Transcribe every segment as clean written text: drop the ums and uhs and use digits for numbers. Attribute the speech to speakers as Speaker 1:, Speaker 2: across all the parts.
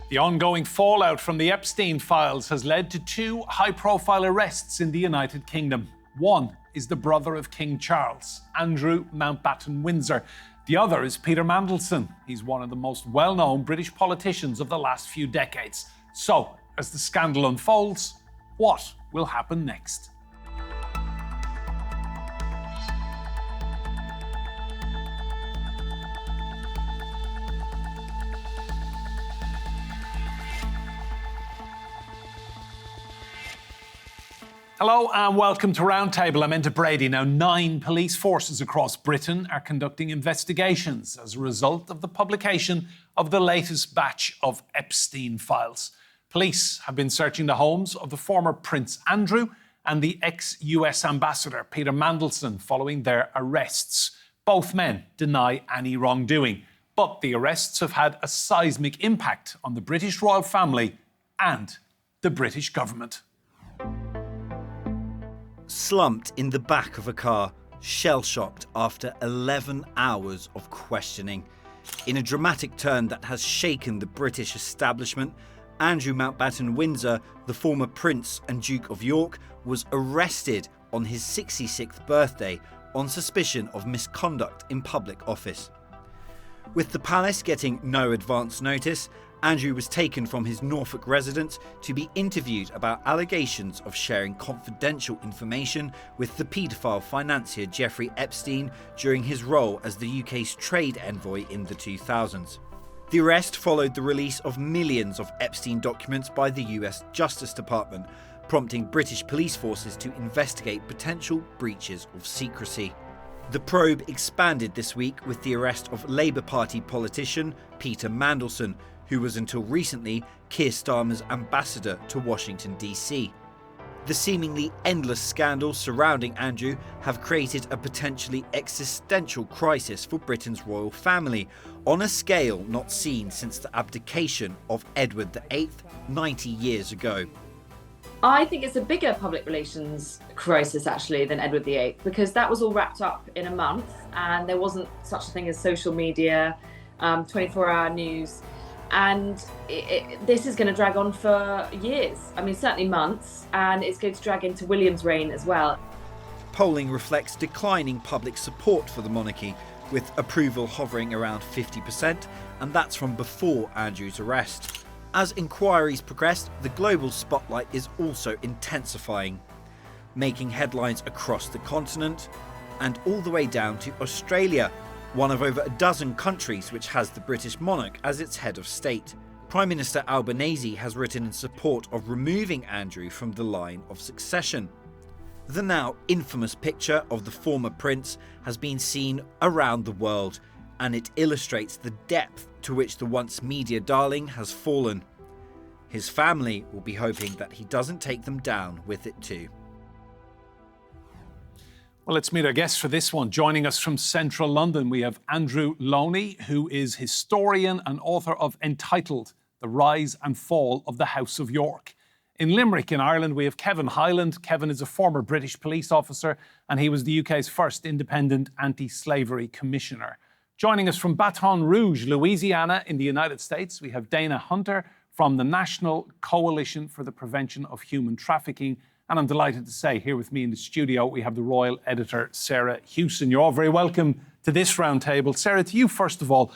Speaker 1: The ongoing fallout from the Epstein files has led to two high-profile arrests in the United Kingdom. One is the brother of King Charles, Andrew Mountbatten-Windsor. The other is Peter Mandelson. He's one of the most well-known British politicians of the last few decades. So, as the scandal unfolds, what will happen next? Hello and welcome to Roundtable. I'm Enda Brady. Now, 9 police forces across Britain are conducting investigations as a result of the publication of the latest batch of Epstein files. Police have been searching the homes of the former Prince Andrew and the ex-US ambassador Peter Mandelson following their arrests. Both men deny any wrongdoing, but the arrests have had a seismic impact on the British royal family and the British government.
Speaker 2: Slumped in the back of a car, shell-shocked after 11 hours of questioning. In a dramatic turn that has shaken the British establishment, Andrew Mountbatten-Windsor, the former Prince and Duke of York, was arrested on his 66th birthday on suspicion of misconduct in public office. With the palace getting no advance notice, Andrew was taken from his Norfolk residence to be interviewed about allegations of sharing confidential information with the paedophile financier Jeffrey Epstein during his role as the UK's trade envoy in the 2000s. The arrest followed the release of millions of Epstein documents by the US Justice Department, prompting British police forces to investigate potential breaches of secrecy. The probe expanded this week with the arrest of Labour Party politician Peter Mandelson, who was until recently Keir Starmer's ambassador to Washington, D.C. The seemingly endless scandals surrounding Andrew have created a potentially existential crisis for Britain's royal family, on a scale not seen since the abdication of Edward VIII 90 years ago.
Speaker 3: I think it's a bigger public relations crisis, actually, than Edward VIII, because that was all wrapped up in a month and there wasn't such a thing as social media, 24-hour news. And this is going to drag on for years. I mean, certainly months, and it's going to drag into William's reign as well.
Speaker 2: Polling reflects declining public support for the monarchy, with approval hovering around 50%, and that's from before Andrew's arrest. As inquiries progress, the global spotlight is also intensifying, making headlines across the continent and all the way down to Australia, one of over a dozen countries which has the British monarch as its head of state. Prime Minister Albanese has written in support of removing Andrew from the line of succession. The now infamous picture of the former prince has been seen around the world, and it illustrates the depth to which the once media darling has fallen. His family will be hoping that he doesn't take them down with it too.
Speaker 1: Well, let's meet our guests for this one. Joining us from central London, we have Andrew Loney, who is historian and author of Entitled, The Rise and Fall of the House of York. In Limerick, in Ireland, we have Kevin Hyland. Kevin is a former British police officer, and he was the UK's first independent anti-slavery commissioner. Joining us from Baton Rouge, Louisiana, in the United States, we have Dana Hunter from the National Coalition for the Prevention of Human Trafficking. And I'm delighted to say, here with me in the studio, we have the royal editor, Sarah Hewson. You're all very welcome to this roundtable. Sarah, to you, first of all,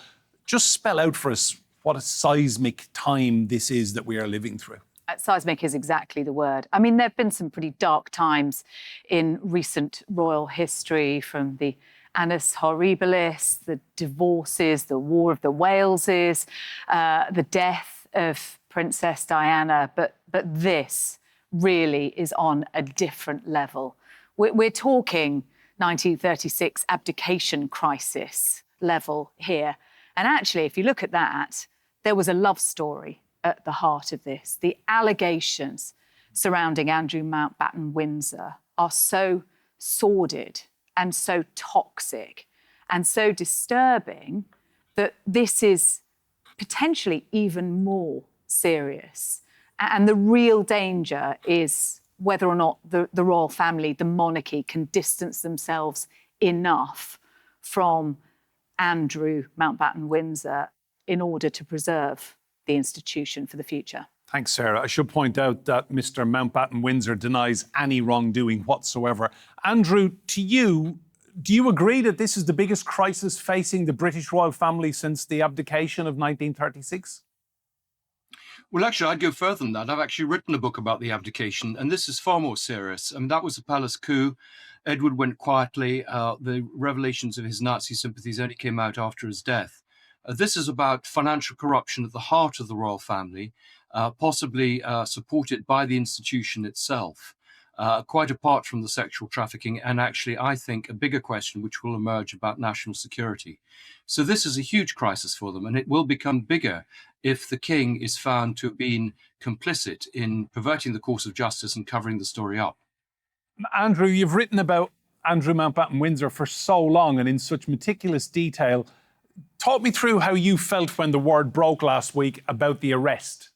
Speaker 1: just spell out for us what a seismic time this is that we are living through.
Speaker 4: Seismic is exactly the word. I mean, there have been some pretty dark times in recent royal history, from the Annus Horribilis, the divorces, the War of the Waleses, the death of Princess Diana. But this really is on a different level. We're talking 1936 abdication crisis level here. And actually, if you look at that, there was a love story at the heart of this. The allegations surrounding Andrew Mountbatten-Windsor are so sordid and so toxic and so disturbing that this is potentially even more serious. And the real danger is whether or not the royal family, the monarchy, can distance themselves enough from Andrew Mountbatten-Windsor in order to preserve the institution for the future.
Speaker 1: Thanks, Sarah. I should point out that Mr. Mountbatten-Windsor denies any wrongdoing whatsoever. Andrew, to you, do you agree that this is the biggest crisis facing the British royal family since the abdication of 1936?
Speaker 5: Well, actually, I'd go further than that. I've actually written a book about the abdication, and this is far more serious. I mean, that was a palace coup. Edward went quietly. The revelations of his Nazi sympathies only came out after his death. This is about financial corruption at the heart of the royal family, possibly supported by the institution itself, quite apart from the sexual trafficking, and actually, I think, a bigger question which will emerge about national security. So this is a huge crisis for them, and it will become bigger if the king is found to have been complicit in perverting the course of justice and covering the story up.
Speaker 1: Andrew, you've written about Andrew Mountbatten-Windsor for so long and in such meticulous detail. Talk me through how you felt when the word broke last week about the arrest.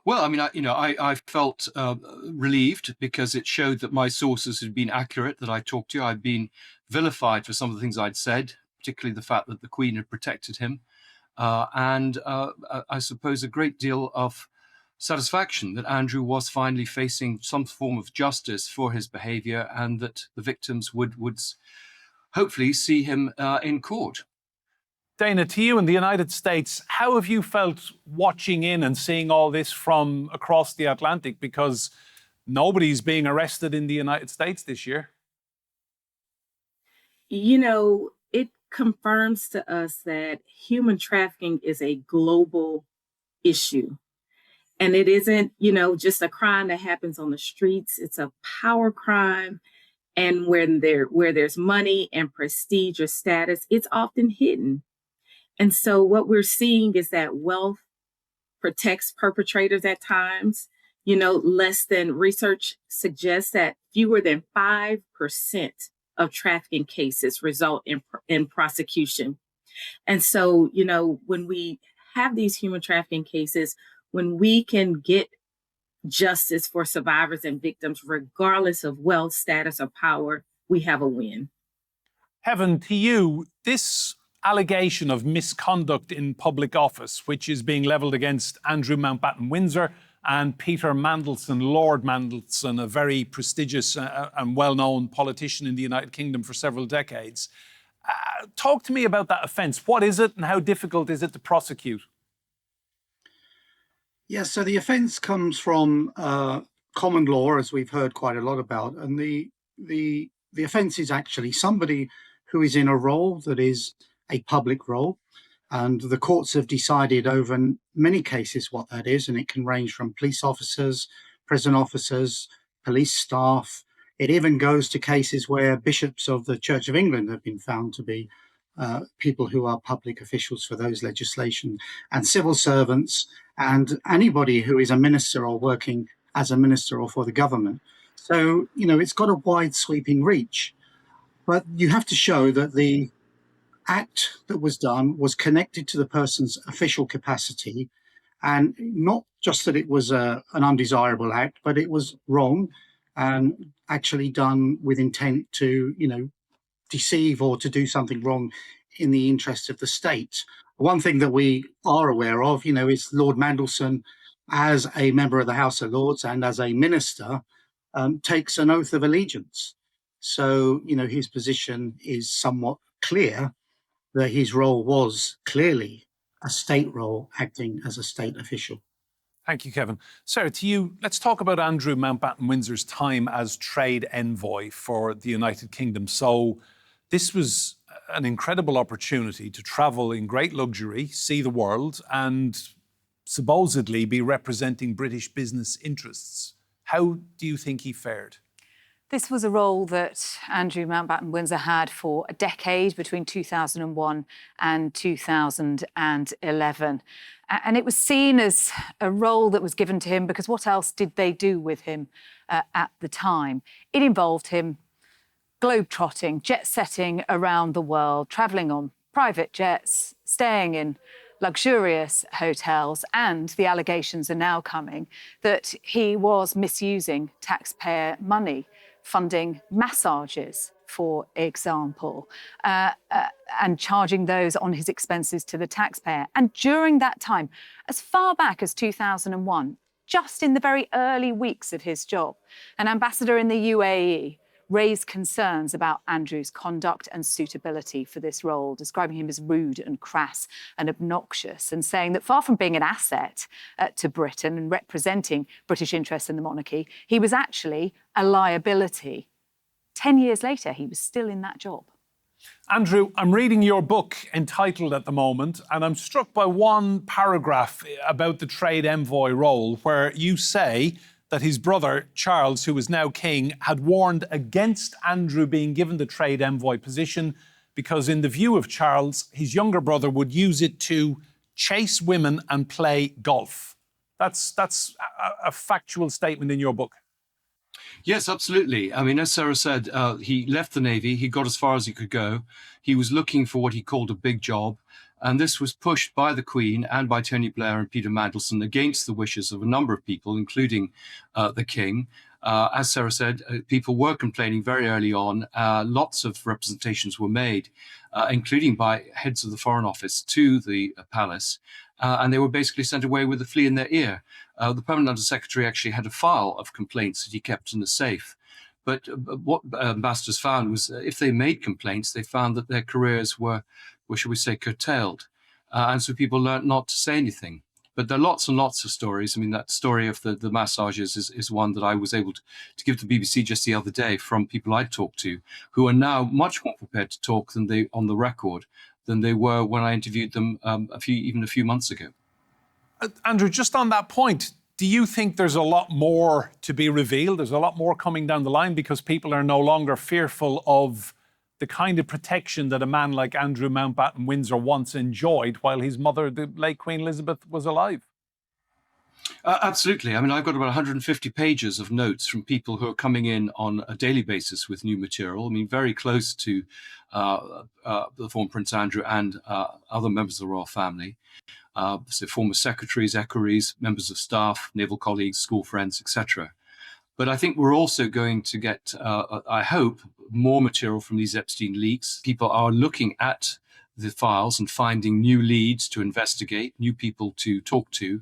Speaker 5: Well, I mean, I felt relieved because it showed that my sources had been accurate, that I talked to. I'd been vilified for some of the things I'd said, particularly the fact that the Queen had protected him. And I suppose a great deal of satisfaction that Andrew was finally facing some form of justice for his behaviour, and that the victims would hopefully see him in court.
Speaker 1: Dana, to you in the United States, how have you felt watching in and seeing all this from across the Atlantic? Because nobody's being arrested in the United States this year.
Speaker 6: You know, it confirms to us that human trafficking is a global issue. And it isn't, just a crime that happens on the streets. It's a power crime. And where there's money and prestige or status, it's often hidden. And so what we're seeing is that wealth protects perpetrators at times. Research suggests that fewer than 5% of trafficking cases result in prosecution. And so, when we have these human trafficking cases, when we can get justice for survivors and victims, regardless of wealth, status, or power, we have a win.
Speaker 1: Heaven, to you, this allegation of misconduct in public office, which is being levelled against Andrew Mountbatten-Windsor and Peter Mandelson, Lord Mandelson, a very prestigious and well-known politician in the United Kingdom for several decades. Talk to me about that offence. What is it and how difficult is it to prosecute?
Speaker 7: Yes, so the offence comes from common law, as we've heard quite a lot about, and the offence is actually somebody who is in a role that is a public role, and the courts have decided over many cases what that is, and it can range from police officers, prison officers, police staff. It even goes to cases where bishops of the Church of England have been found to be people who are public officials for those legislation, and civil servants, and anybody who is a minister or working as a minister or for the government. So, it's got a wide sweeping reach, but you have to show that the act that was done was connected to the person's official capacity, and not just that it was an undesirable act, but it was wrong and actually done with intent to, deceive or to do something wrong in the interest of the state. One thing that we are aware of, is Lord Mandelson, as a member of the House of Lords and as a minister, takes an oath of allegiance. So, his position is somewhat clear that his role was clearly a state role, acting as a state official.
Speaker 1: Thank you, Kevin. Sarah, to you, let's talk about Andrew Mountbatten-Windsor's time as trade envoy for the United Kingdom. So this was an incredible opportunity to travel in great luxury, see the world, and supposedly be representing British business interests. How do you think he fared?
Speaker 4: This was a role that Andrew Mountbatten-Windsor had for a decade, between 2001 and 2011. And it was seen as a role that was given to him because what else did they do with him at the time? It involved him globe-trotting, jet-setting around the world, travelling on private jets, staying in luxurious hotels, and the allegations are now coming that he was misusing taxpayer money, funding massages for example, and charging those on his expenses to the taxpayer. And during that time, as far back as 2001, just in the very early weeks of his job, an ambassador in the UAE raised concerns about Andrew's conduct and suitability for this role, describing him as rude and crass and obnoxious, and saying that far from being an asset to Britain and representing British interests in the monarchy, he was actually a liability. 10 years later, he was still in that job.
Speaker 1: Andrew, I'm reading your book entitled at the moment, and I'm struck by one paragraph about the trade envoy role where you say that his brother, Charles, who is now king, had warned against Andrew being given the trade envoy position because, in the view of Charles, his younger brother would use it to chase women and play golf. That's a factual statement in your book.
Speaker 5: Yes, absolutely. I mean, as Sarah said, he left the Navy. He got as far as he could go. He was looking for what he called a big job. And this was pushed by the Queen and by Tony Blair and Peter Mandelson against the wishes of a number of people, including the King. As Sarah said, people were complaining very early on. Lots of representations were made, including by heads of the Foreign Office to the palace. And they were basically sent away with a flea in their ear. The Permanent Undersecretary actually had a file of complaints that he kept in a safe. But what ambassadors found was if they made complaints, they found that their careers were shall we say, curtailed. And so people learned not to say anything. But there are lots and lots of stories. I mean, that story of the massages is one that I was able to give to the BBC just the other day from people I talked to, who are now much more prepared to talk than they on the record than they were when I interviewed them a few months ago.
Speaker 1: Andrew, just on that point, do you think there's a lot more to be revealed? There's a lot more coming down the line because people are no longer fearful of the kind of protection that a man like Andrew Mountbatten-Windsor once enjoyed while his mother, the late Queen Elizabeth, was alive?
Speaker 5: Absolutely. I mean, I've got about 150 pages of notes from people who are coming in on a daily basis with new material. I mean, very close to the former Prince Andrew and other members of the royal family. So former secretaries, equerries, members of staff, naval colleagues, school friends, etc. But I think we're also going to get, I hope, more material from these Epstein leaks. People are looking at the files and finding new leads to investigate, new people to talk to.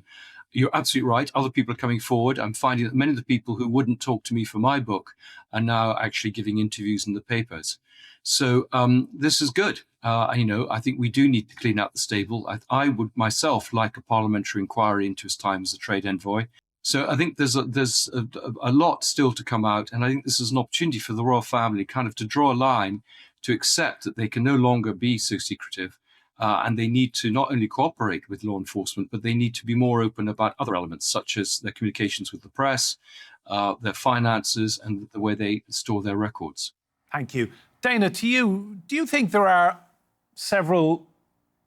Speaker 5: You're absolutely right. Other people are coming forward. I'm finding that many of the people who wouldn't talk to me for my book are now actually giving interviews in the papers. So this is good. I think we do need to clean out the stable. I would myself like a parliamentary inquiry into his time as a trade envoy. So I think there's a lot still to come out. And I think this is an opportunity for the royal family kind of to draw a line to accept that they can no longer be so secretive. And they need to not only cooperate with law enforcement, but they need to be more open about other elements, such as their communications with the press, their finances, and the way they store their records.
Speaker 1: Thank you. Dana, to you, do you think there are several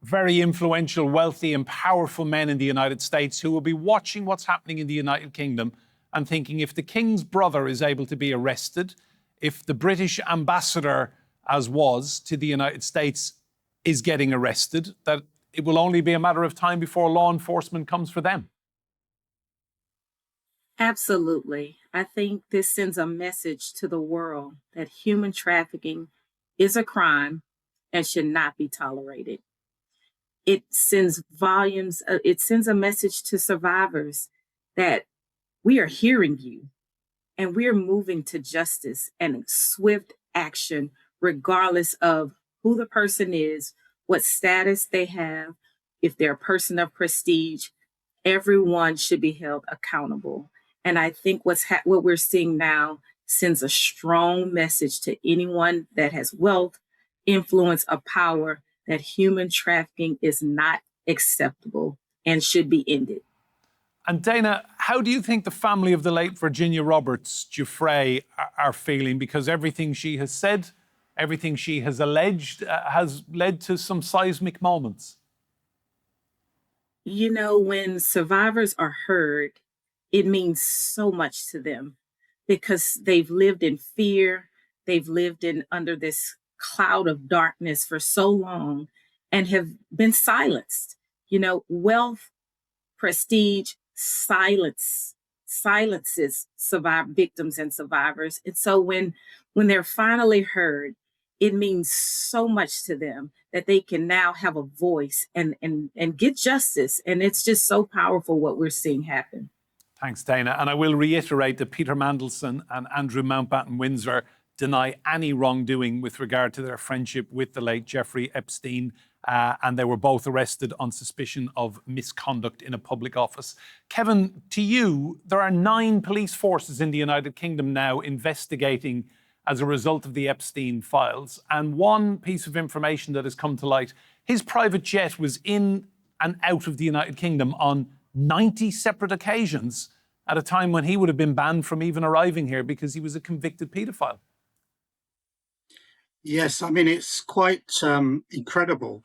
Speaker 1: very influential, wealthy and powerful men in the United States who will be watching what's happening in the United Kingdom and thinking if the King's brother is able to be arrested, if the British ambassador, as was, to the United States is getting arrested, that it will only be a matter of time before law enforcement comes for them?
Speaker 6: Absolutely. I think this sends a message to the world that human trafficking is a crime and should not be tolerated. It sends volumes, it sends a message to survivors that we are hearing you and we're moving to justice and swift action, regardless of who the person is, what status they have, if they're a person of prestige. Everyone should be held accountable. And I think what we're seeing now sends a strong message to anyone that has wealth, influence, or power that human trafficking is not acceptable and should be ended.
Speaker 1: And Dana, how do you think the family of the late Virginia Roberts Giuffre are feeling? Because everything she has said, everything she has alleged has led to some seismic moments.
Speaker 6: You know, when survivors are heard, it means so much to them because they've lived in fear. They've lived under this cloud of darkness for so long and have been silenced. You know, wealth, prestige, silences silences victims and survivors. And so when they're finally heard, it means so much to them that they can now have a voice and get justice. And it's just so powerful what we're seeing happen.
Speaker 1: Thanks, Dana. And I will reiterate that Peter Mandelson and Andrew Mountbatten-Windsor deny any wrongdoing with regard to their friendship with the late Jeffrey Epstein. And they were both arrested on suspicion of misconduct in a public office. Kevin, to you, there are 9 police forces in the United Kingdom now investigating as a result of the Epstein files. And one piece of information that has come to light, his private jet was in and out of the United Kingdom on 90 separate occasions at a time when he would have been banned from even arriving here because he was a convicted paedophile.
Speaker 7: Yes, I mean, it's quite incredible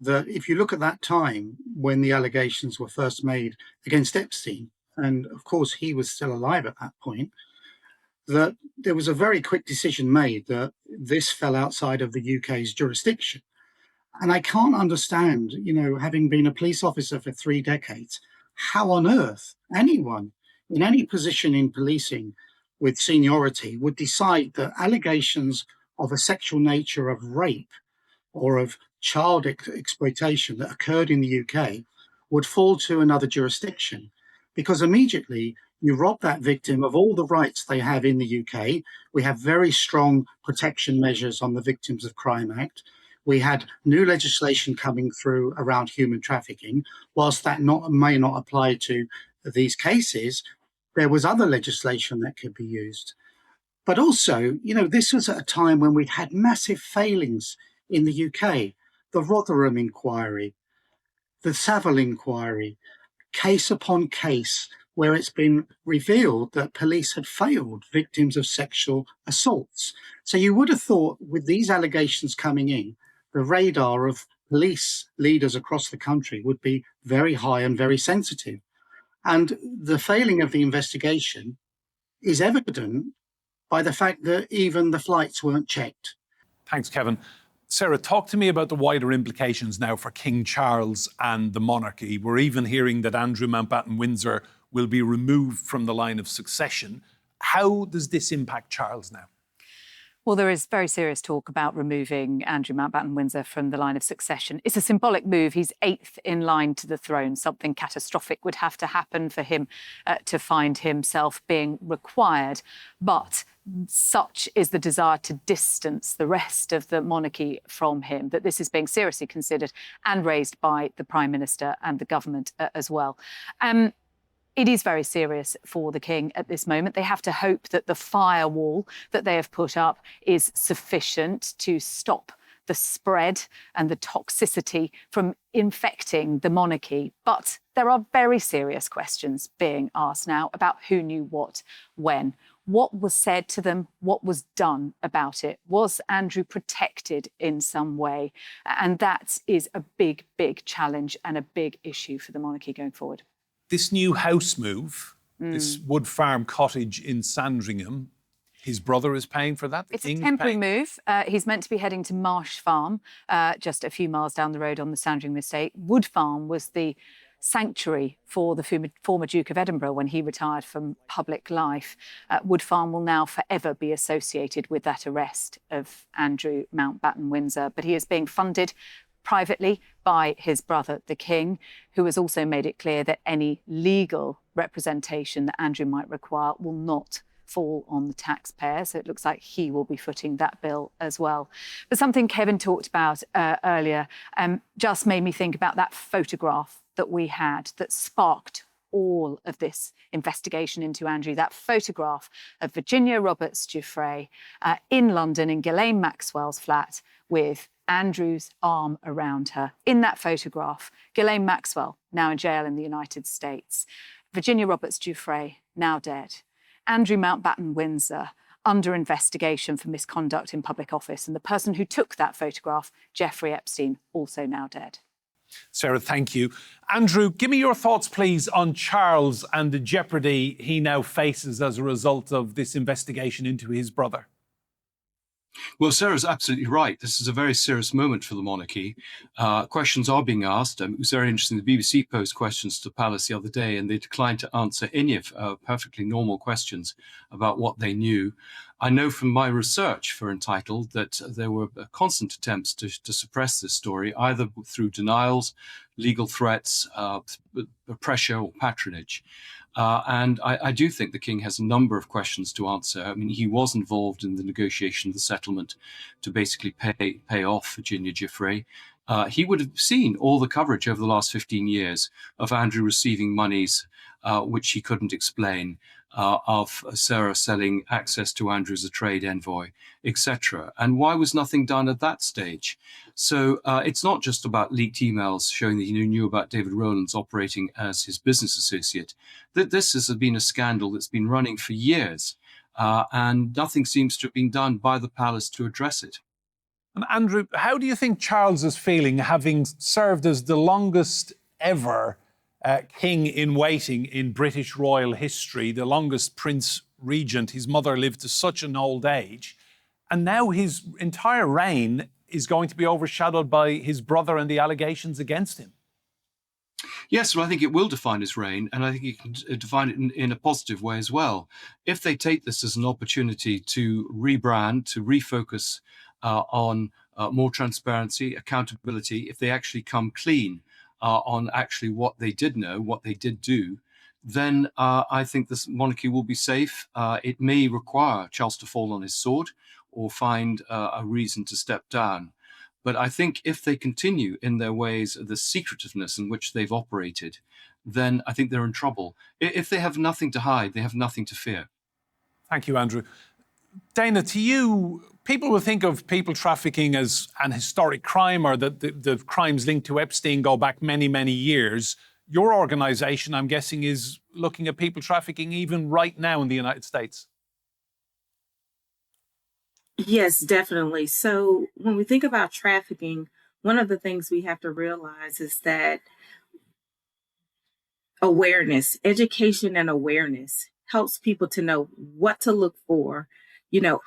Speaker 7: that if you look at that time when the allegations were first made against Epstein, and of course he was still alive at that point, that there was a very quick decision made that this fell outside of the UK's jurisdiction. And I can't understand, having been a police officer for 3 decades, how on earth anyone in any position in policing with seniority would decide that allegations of a sexual nature of rape or of child exploitation that occurred in the UK would fall to another jurisdiction, because immediately you rob that victim of all the rights they have in the UK. We have very strong protection measures on the Victims of Crime Act. We had new legislation coming through around human trafficking. Whilst that may not apply to these cases, there was other legislation that could be used. But also, this was at a time when we'd had massive failings in the UK. The Rotherham inquiry, the Savile inquiry, case upon case where it's been revealed that police had failed victims of sexual assaults. So you would have thought with these allegations coming in, the radar of police leaders across the country would be very high and very sensitive. And the failing of the investigation is evident by the fact that even the flights weren't checked.
Speaker 1: Thanks, Kevin. Sarah, talk to me about the wider implications now for King Charles and the monarchy. We're even hearing that Andrew Mountbatten-Windsor will be removed from the line of succession. How does this impact Charles now?
Speaker 4: Well, there is very serious talk about removing Andrew Mountbatten-Windsor from the line of succession. It's a symbolic move. He's 8th in line to the throne. Something catastrophic would have to happen for him to find himself being required. But such is the desire to distance the rest of the monarchy from him that this is being seriously considered and raised by the Prime Minister and the government as well. It is very serious for the King at this moment. They have to hope that the firewall that they have put up is sufficient to stop the spread and the toxicity from infecting the monarchy. But there are very serious questions being asked now about who knew what, when. What was said to them? What was done about it? Was Andrew protected in some way? And that is a big, big challenge and a big issue for the monarchy going forward.
Speaker 1: This new house move, this wood farm cottage in Sandringham, his brother is paying for that?
Speaker 4: It's a temporary move. He's meant to be heading to Marsh Farm, just a few miles down the road on the Sandringham estate. Wood Farm was the sanctuary for the former Duke of Edinburgh when he retired from public life. Wood Farm will now forever be associated with that arrest of Andrew Mountbatten-Windsor, but he is being funded privately by his brother, the King, who has also made it clear that any legal representation that Andrew might require will not fall on the taxpayer. So it looks like he will be footing that bill as well. But something Kevin talked about earlier just made me think about that photograph that we had that sparked all of this investigation into Andrew, that photograph of Virginia Roberts Giuffre in London in Ghislaine Maxwell's flat with Andrew's arm around her. In that photograph, Ghislaine Maxwell, now in jail in the United States. Virginia Roberts Giuffre, now dead. Andrew Mountbatten-Windsor, under investigation for misconduct in public office. And the person who took that photograph, Jeffrey Epstein, also now dead.
Speaker 1: Sarah, thank you. Andrew, give me your thoughts, please, on Charles and the jeopardy he now faces as a result of this investigation into his brother.
Speaker 5: Well, Sarah's absolutely right. This is a very serious moment for the monarchy. Questions are being asked. It was very interesting. The BBC posed questions to the palace the other day, and they declined to answer any of perfectly normal questions about what they knew. I know from my research for Entitled that there were constant attempts to suppress this story, either through denials, legal threats, pressure, or patronage. And I do think the king has a number of questions to answer. I mean, he was involved in the negotiation of the settlement to basically pay off Virginia Giuffre. He would have seen all the coverage over the last 15 years of Andrew receiving monies which he couldn't explain, of Sarah selling access to Andrew as a trade envoy, etc. And why was nothing done at that stage? So it's not just about leaked emails showing that he knew about David Rowlands operating as his business associate. That this has been a scandal that's been running for years, and nothing seems to have been done by the palace to address it.
Speaker 1: And Andrew, how do you think Charles is feeling, having served as the longest ever king in waiting in British royal history, the longest prince regent? His mother lived to such an old age, and now his entire reign is going to be overshadowed by his brother and the allegations against him.
Speaker 5: Yes, well, I think it will define his reign, and I think you can define it in a positive way as well. If they take this as an opportunity to rebrand, to refocus on more transparency, accountability, if they actually come clean on actually what they did know, what they did do, then I think this monarchy will be safe. It may require Charles to fall on his sword or find a reason to step down. But I think if they continue in their ways, the secretiveness in which they've operated, then I think they're in trouble. If they have nothing to hide, they have nothing to fear.
Speaker 1: Thank you, Andrew. Dana, to you, people will think of people trafficking as an historic crime, or that the crimes linked to Epstein go back many, many years. Your organisation, I'm guessing, is looking at people trafficking even right now in the United States.
Speaker 6: Yes, definitely. So when we think about trafficking, one of the things we have to realize is that awareness, education and awareness helps people to know what to look for,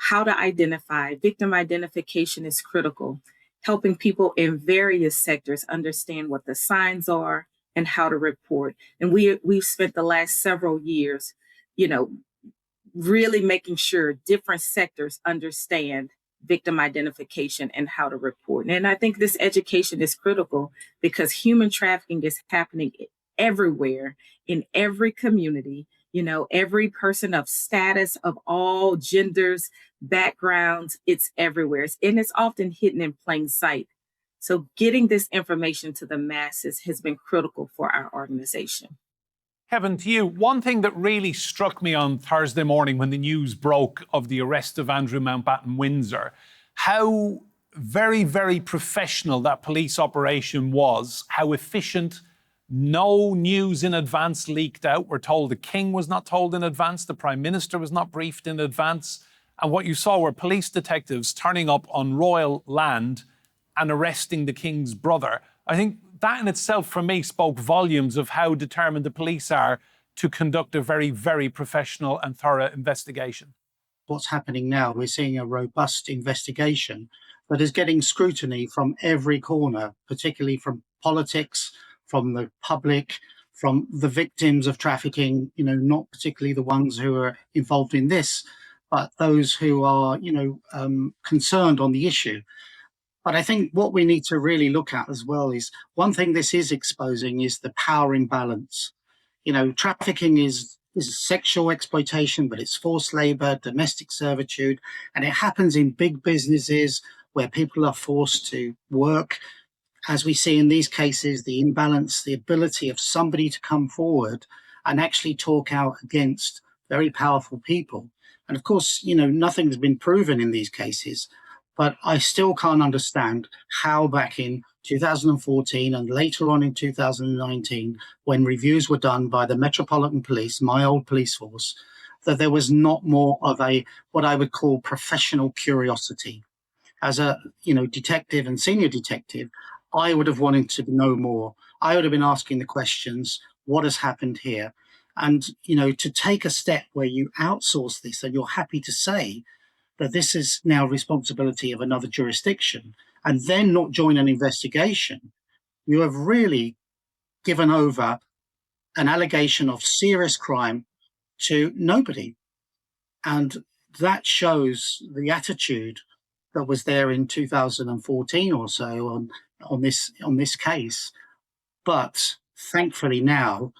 Speaker 6: how to identify. Victim identification is critical, helping people in various sectors understand what the signs are and how to report. And we've spent the last several years, really making sure different sectors understand victim identification and how to report. And I think this education is critical because human trafficking is happening everywhere, in every community, every person of status, of all genders, backgrounds, it's everywhere. And it's often hidden in plain sight. So getting this information to the masses has been critical for our organization.
Speaker 1: Kevin, to you, one thing that really struck me on Thursday morning when the news broke of the arrest of Andrew Mountbatten-Windsor, how very, very professional that police operation was, how efficient. No news in advance leaked out. We're told the King was not told in advance, the Prime Minister was not briefed in advance. And what you saw were police detectives turning up on royal land and arresting the King's brother. I think that in itself, for me, spoke volumes of how determined the police are to conduct a very, very professional and thorough investigation.
Speaker 7: What's happening now, we're seeing a robust investigation that is getting scrutiny from every corner, particularly from politics, from the public, from the victims of trafficking, not particularly the ones who are involved in this, but those who are, concerned on the issue. But I think what we need to really look at as well is one thing this is exposing is the power imbalance. Trafficking is sexual exploitation, but it's forced labor, domestic servitude, and it happens in big businesses where people are forced to work. As we see in these cases, the imbalance, the ability of somebody to come forward and actually talk out against very powerful people. And of course, nothing's been proven in these cases. But I still can't understand how back in 2014 and later on in 2019, when reviews were done by the Metropolitan Police, my old police force, that there was not more of what I would call professional curiosity. As a detective and senior detective, I would have wanted to know more. I would have been asking the questions, what has happened here? And, to take a step where you outsource this and you're happy to say that this is now responsibility of another jurisdiction, and then not join an investigation, you have really given over an allegation of serious crime to nobody. And that shows the attitude that was there in 2014 or so on this case. But thankfully now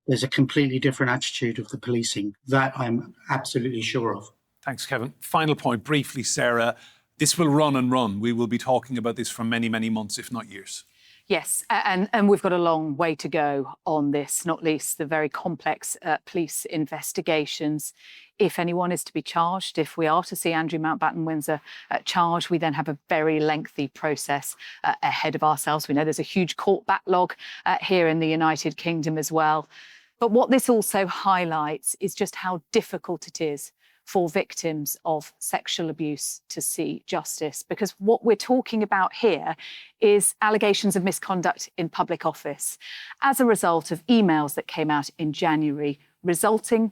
Speaker 7: there's a completely different attitude of the policing. That I'm absolutely sure of.
Speaker 1: Thanks, Kevin. Final point, briefly, Sarah. This will run and run. We will be talking about this for many, many months, if not years.
Speaker 4: Yes, and we've got a long way to go on this, not least the very complex police investigations. If anyone is to be charged, if we are to see Andrew Mountbatten-Windsor charged, we then have a very lengthy process ahead of ourselves. We know there's a huge court backlog here in the United Kingdom as well. But what this also highlights is just how difficult it is for victims of sexual abuse to see justice, because what we're talking about here is allegations of misconduct in public office as a result of emails that came out in January, resulting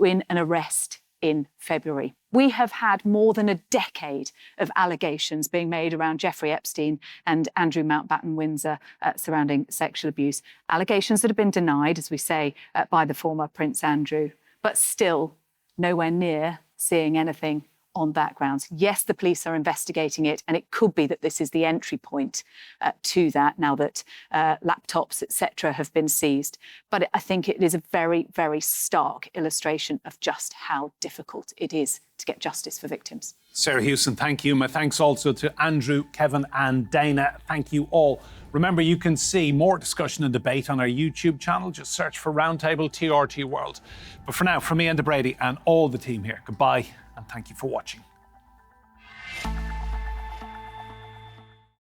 Speaker 4: in an arrest in February. We have had more than a decade of allegations being made around Jeffrey Epstein and Andrew Mountbatten-Windsor surrounding sexual abuse. Allegations that have been denied, as we say, by the former Prince Andrew, but still nowhere near seeing anything on that grounds. Yes, the police are investigating it, and it could be that this is the entry point to that now that laptops, etc., have been seized. But I think it is a very, very stark illustration of just how difficult it is to get justice for victims.
Speaker 1: Sarah Hewson, thank you. My thanks also to Andrew, Kevin and Dana. Thank you all. Remember, you can see more discussion and debate on our YouTube channel. Just search for Roundtable TRT World. But for now, from me, Enda Brady, and all the team here, goodbye and thank you for watching.